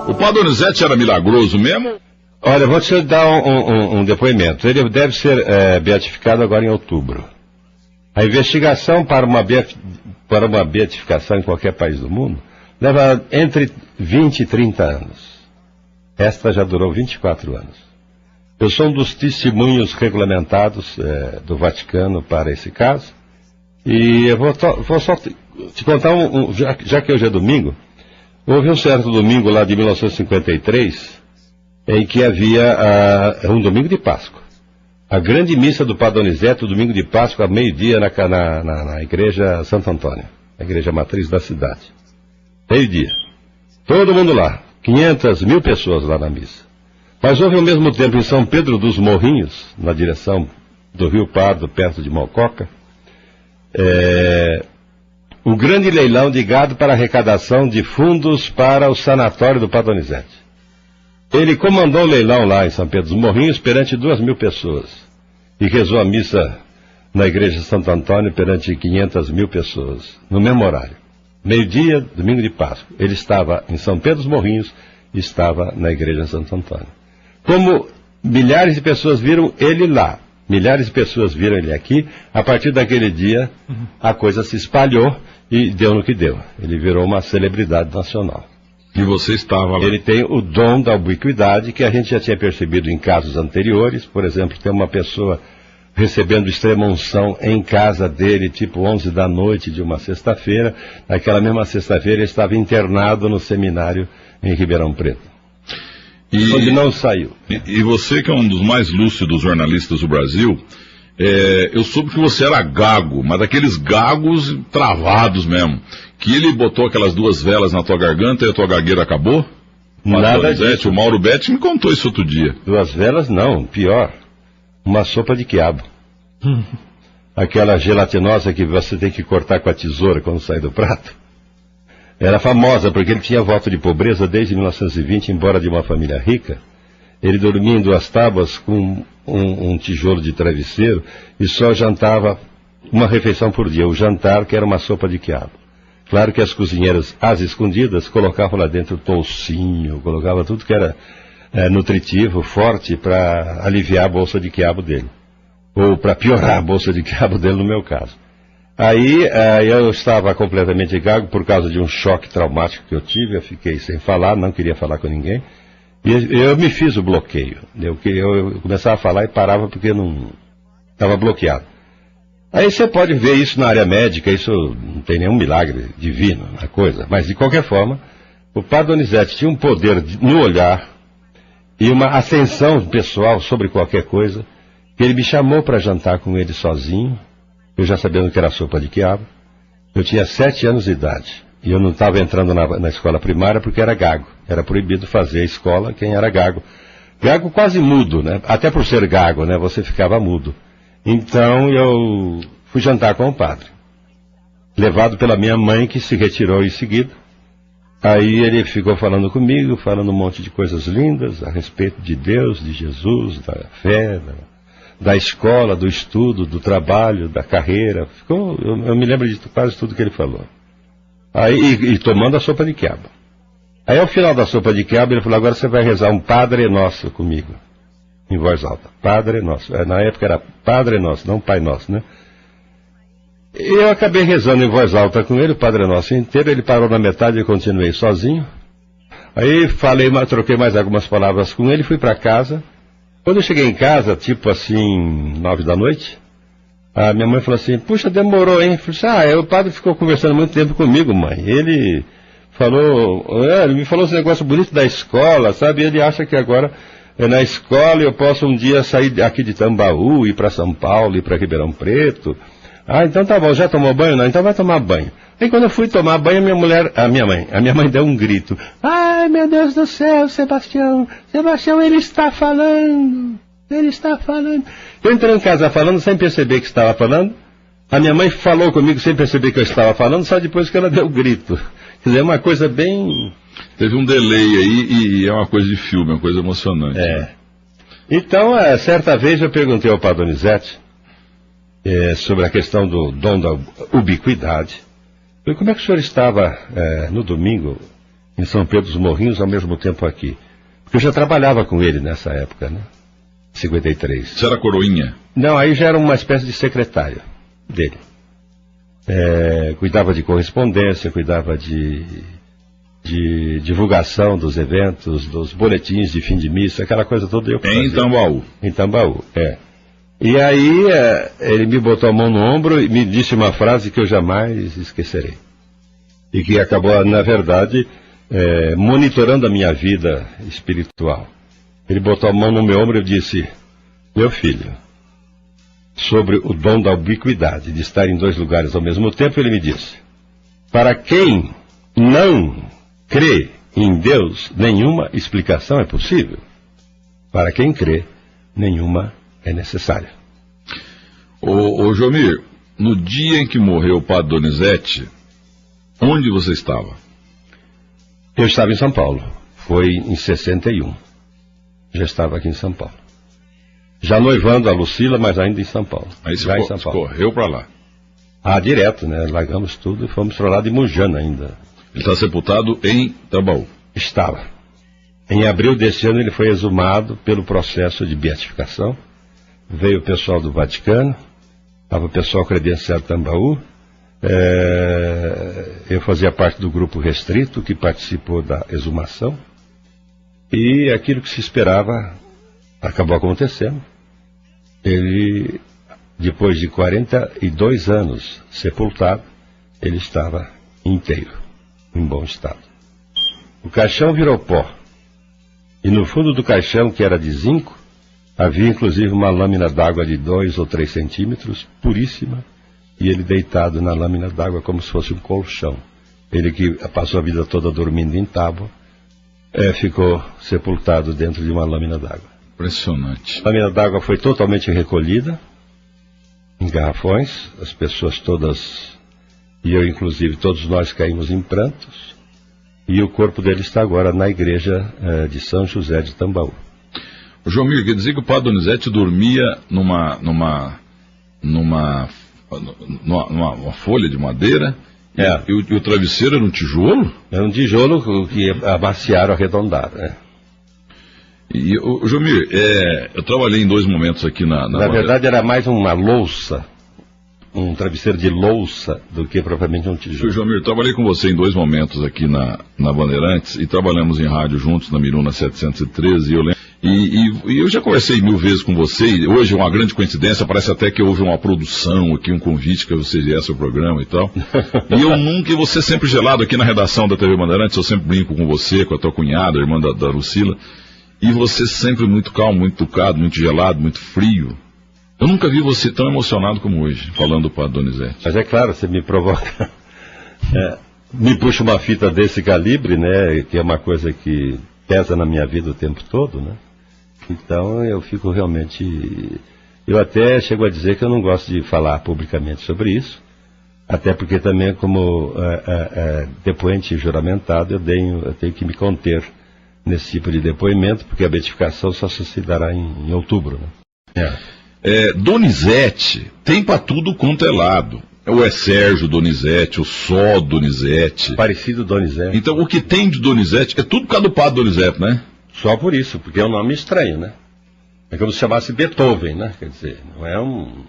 O Padre Donizete era milagroso mesmo? Olha, vou te dar um depoimento. Ele deve ser beatificado agora em outubro. A investigação para uma beatificação em qualquer país do mundo leva entre 20 e 30 anos. Esta já durou 24 anos. Eu sou um dos testemunhos regulamentados do Vaticano para esse caso. E eu vou só te contar, já que hoje é domingo, houve um certo domingo lá de 1953, em que havia um domingo de Páscoa. A grande missa do Padre Donizete, o domingo de Páscoa, a meio-dia, na igreja Santo Antônio, a igreja matriz da cidade. Meio-dia. Todo mundo lá. 500 mil pessoas lá na missa. Mas houve ao mesmo tempo em São Pedro dos Morrinhos, na direção do Rio Pardo, perto de Mococa, o grande leilão de gado para arrecadação de fundos para o sanatório do Padre Donizete. Ele comandou o leilão lá em São Pedro dos Morrinhos perante 2.000 pessoas e rezou a missa na igreja de Santo Antônio perante 500 mil pessoas, no mesmo horário. Meio-dia, domingo de Páscoa. Ele estava em São Pedro dos Morrinhos e estava na igreja de Santo Antônio. Como milhares de pessoas viram ele lá, milhares de pessoas viram ele aqui, a partir daquele dia a coisa se espalhou e deu no que deu. Ele virou uma celebridade nacional. E você estava lá. Ele tem o dom da ubiquidade que a gente já tinha percebido em casos anteriores. Por exemplo, tem uma pessoa recebendo extrema-unção em casa dele, tipo 11 da noite de uma sexta-feira. Naquela mesma sexta-feira ele estava internado no seminário em Ribeirão Preto, onde não saiu. E você, que é um dos mais lúcidos jornalistas do Brasil, eu soube que você era gago, mas daqueles gagos travados mesmo, que ele botou aquelas 2 velas na tua garganta e a tua gagueira acabou? Nada disso. O Mauro Betti me contou isso outro dia. 2 velas não, pior. Uma sopa de quiabo. Aquela gelatinosa que você tem que cortar com a tesoura quando sai do prato. Era famosa porque ele tinha voto de pobreza desde 1920, embora de uma família rica. Ele dormia em 2 tábuas com um tijolo de travesseiro e só jantava uma refeição por dia. O jantar, que era uma sopa de quiabo. Claro que as cozinheiras, às escondidas, colocavam lá dentro toucinho, colocavam tudo que era nutritivo, forte, para aliviar a bolsa de quiabo dele. Ou para piorar a bolsa de quiabo dele, no meu caso. Aí eu estava completamente gago por causa de um choque traumático que eu tive. Eu fiquei sem falar, não queria falar com ninguém. E eu me fiz o bloqueio. Eu começava a falar e parava porque não estava bloqueado. Aí você pode ver isso na área médica, isso não tem nenhum milagre divino na coisa. Mas de qualquer forma, o Padre Donizete tinha um poder no olhar e uma ascensão pessoal sobre qualquer coisa, que ele me chamou para jantar com ele sozinho, eu já sabendo que era sopa de quiabo. Eu tinha 7 anos de idade, e eu não estava entrando na escola primária porque era gago. Era proibido fazer a escola quem era gago. Gago quase mudo, né? Até por ser gago, né? Você ficava mudo. Então eu fui jantar com o padre, levado pela minha mãe, que se retirou em seguida. Aí ele ficou falando comigo, falando um monte de coisas lindas a respeito de Deus, de Jesus, da fé, da escola, do estudo, do trabalho, da carreira. Eu me lembro de quase tudo que ele falou. Aí, e tomando a sopa de quiabo. Aí ao final da sopa de quiabo ele falou: agora você vai rezar um Padre Nosso comigo, em voz alta. Padre Nosso. Na época era Padre Nosso, não Pai Nosso, né? E eu acabei rezando em voz alta com ele, o Padre Nosso inteiro. Ele parou na metade e eu continuei sozinho. Aí troquei mais algumas palavras com ele, fui para casa. Quando eu cheguei em casa, tipo assim, 9 da noite, a minha mãe falou assim: puxa, demorou, hein? Eu falei assim: o padre ficou conversando muito tempo comigo, mãe. Ele me falou esse negócio bonito da escola, sabe? Ele acha que agora na escola eu posso um dia sair aqui de Tambaú, ir para São Paulo, ir para Ribeirão Preto. Então tá bom, já tomou banho? Não, então vai tomar banho. Aí quando eu fui tomar banho, a minha mãe deu um grito: ai, meu Deus do céu, Sebastião, ele está falando. Eu entrei em casa falando sem perceber que estava falando. A minha mãe falou comigo sem perceber que eu estava falando, só depois que ela deu o grito. Quer dizer, é uma coisa bem... Teve um delay aí e é uma coisa de filme, uma coisa emocionante. Né? Então, certa vez eu perguntei ao Padre Donizete sobre a questão do dom da ubiquidade. Falei: como é que o senhor estava no domingo em São Pedro dos Morrinhos, ao mesmo tempo aqui. Porque eu já trabalhava com ele nessa época, né? 53. Você era coroinha? Não, aí já era uma espécie de secretário dele. Cuidava de correspondência, cuidava de divulgação dos eventos, dos boletins de fim de missa, aquela coisa toda eu fazia. Em Tambaú? Em Tambaú, E aí ele me botou a mão no ombro e me disse uma frase que eu jamais esquecerei. E que acabou, na verdade, monitorando a minha vida espiritual. Ele botou a mão no meu ombro e disse: meu filho, sobre o dom da ubiquidade, de estar em dois lugares ao mesmo tempo, ele me disse: para quem não crê em Deus, nenhuma explicação é possível. Para quem crê, nenhuma é necessária. Ô Jomir, no dia em que morreu o padre Donizete, onde você estava? Eu estava em São Paulo. Foi em 61. Já estava aqui em São Paulo. Já noivando a Lucila, mas ainda em São Paulo. Aí você correu para lá? Direto, né? Largamos tudo e fomos para lá de Mujana ainda. Ele está sepultado em Tambaú? Estava. Em abril deste ano ele foi exumado pelo processo de beatificação. Veio o pessoal do Vaticano, estava o pessoal credenciado de Tambaú. Eu fazia parte do grupo restrito que participou da exumação. E aquilo que se esperava acabou acontecendo. Ele, depois de 42 anos sepultado, ele estava inteiro, em bom estado. O caixão virou pó. E no fundo do caixão, que era de zinco, havia inclusive uma lâmina d'água de 2 ou 3 centímetros, puríssima, e ele deitado na lâmina d'água como se fosse um colchão. Ele que passou a vida toda dormindo em tábua, ficou sepultado dentro de uma lâmina d'água. Impressionante. A lâmina d'água foi totalmente recolhida em garrafões, as pessoas todas, e eu inclusive, todos nós caímos em prantos, e o corpo dele está agora na igreja de São José de Tambaú. O Jomir, quer dizer que o padre Donizete dormia numa folha de madeira e o travesseiro era um tijolo? Era um tijolo que amaciaram, arredondaram, né? E, Jomir, eu trabalhei em 2 momentos aqui na verdade era mais uma louça, um travesseiro de louça, do que propriamente um tijolo. Jomir, trabalhei com você em 2 momentos aqui na Bandeirantes, e trabalhamos em rádio juntos, na Miruna 713, e eu lembro. E eu já conversei 1000 vezes com você, e hoje é uma grande coincidência, parece até que houve uma produção aqui, um convite que você viesse ao programa e tal. E você sempre gelado aqui na redação da TV Bandeirantes, eu sempre brinco com você, com a tua cunhada, a irmã da Lucila, e você sempre muito calmo, muito educado, muito gelado, muito frio. Eu nunca vi você tão emocionado como hoje, falando do padre Donizete. Mas é claro, você me provoca, me puxa uma fita desse calibre, né, que é uma coisa que pesa na minha vida o tempo todo, né? Então eu fico realmente... Eu até chego a dizer que eu não gosto de falar publicamente sobre isso, até porque também como depoente juramentado eu tenho que me conter nesse tipo de depoimento, porque a beatificação só se dará em outubro, né? Donizete tem para tudo quanto é lado. Ou é Sérgio Donizete, ou só Donizete. Parecido Donizete. Então o que tem de Donizete é tudo por causa do padre Donizete, né? Só por isso, porque é um nome estranho, né? É como se chamasse Beethoven, né? Quer dizer, não é um...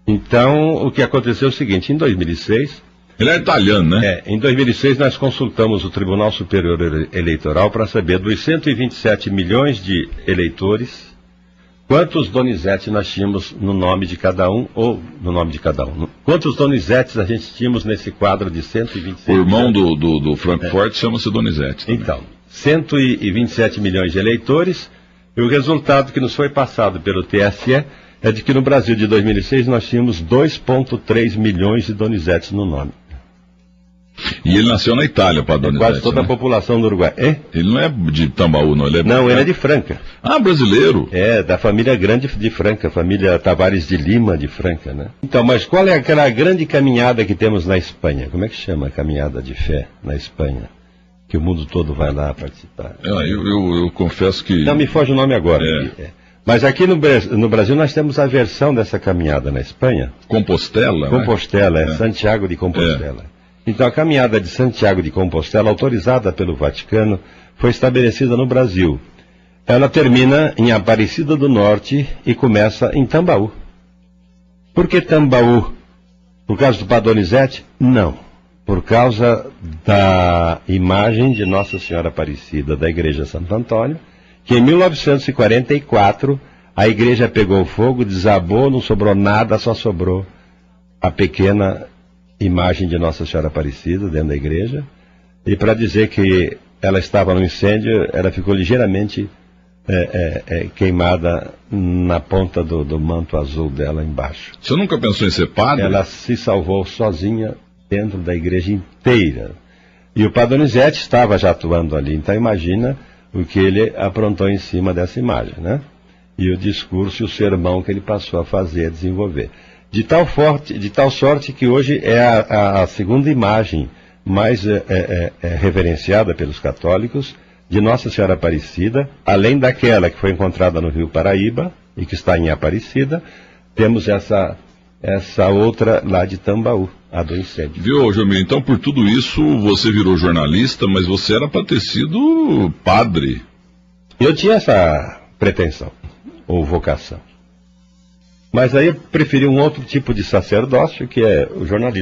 Então, o que aconteceu é o seguinte, em 2006... Ele é italiano, né? Em 2006 nós consultamos o Tribunal Superior Eleitoral para saber dos 127 milhões de eleitores, quantos Donizete nós tínhamos no nome de cada um, ou no nome de cada um. Quantos Donizetes a gente tínhamos nesse quadro de 127 milhões? O irmão do Frankfurt chama-se Donizete também. Então, 127 milhões de eleitores, e o resultado que nos foi passado pelo TSE é de que no Brasil de 2006 nós tínhamos 2,3 milhões de Donizetes no nome. E ele nasceu na Itália, para Donizete. Quase toda a população do Uruguai. Ele não é de Tambaú, não? Ele é de Franca. Ah, brasileiro. Da família grande de Franca, família Tavares de Lima de Franca, né? Então, mas qual é aquela grande caminhada que temos na Espanha? Como é que chama a caminhada de fé na Espanha? Que o mundo todo vai lá participar. Eu confesso que... Não me foge o nome agora. Mas aqui no Brasil nós temos a versão dessa caminhada na Espanha. Compostela? Compostela, Santiago de Compostela. Então a caminhada de Santiago de Compostela, autorizada pelo Vaticano, foi estabelecida no Brasil. Ela termina em Aparecida do Norte e começa em Tambaú. Por que Tambaú? Por causa do Padre Donizete? Não. Por causa da imagem de Nossa Senhora Aparecida da Igreja Santo Antônio, que em 1944 a igreja pegou fogo, desabou, não sobrou nada, só sobrou a pequena imagem de Nossa Senhora Aparecida dentro da igreja. E para dizer que ela estava no incêndio, ela ficou ligeiramente queimada na ponta do manto azul dela embaixo. Você nunca pensou em ser padre? Ela se salvou sozinha dentro da igreja inteira. E o Padre Donizete estava já atuando ali, então imagina o que ele aprontou em cima dessa imagem, né? E o discurso e o sermão que ele passou a fazer, a desenvolver. De tal sorte que hoje é a segunda imagem mais reverenciada pelos católicos de Nossa Senhora Aparecida, além daquela que foi encontrada no Rio Paraíba e que está em Aparecida, temos essa outra lá de Tambaú, a do incêndio. Viu, Jomir? Então, por tudo isso, você virou jornalista, mas você era para ter sido padre. Eu tinha essa pretensão, ou vocação. Mas aí eu preferi um outro tipo de sacerdócio, que é o jornalismo.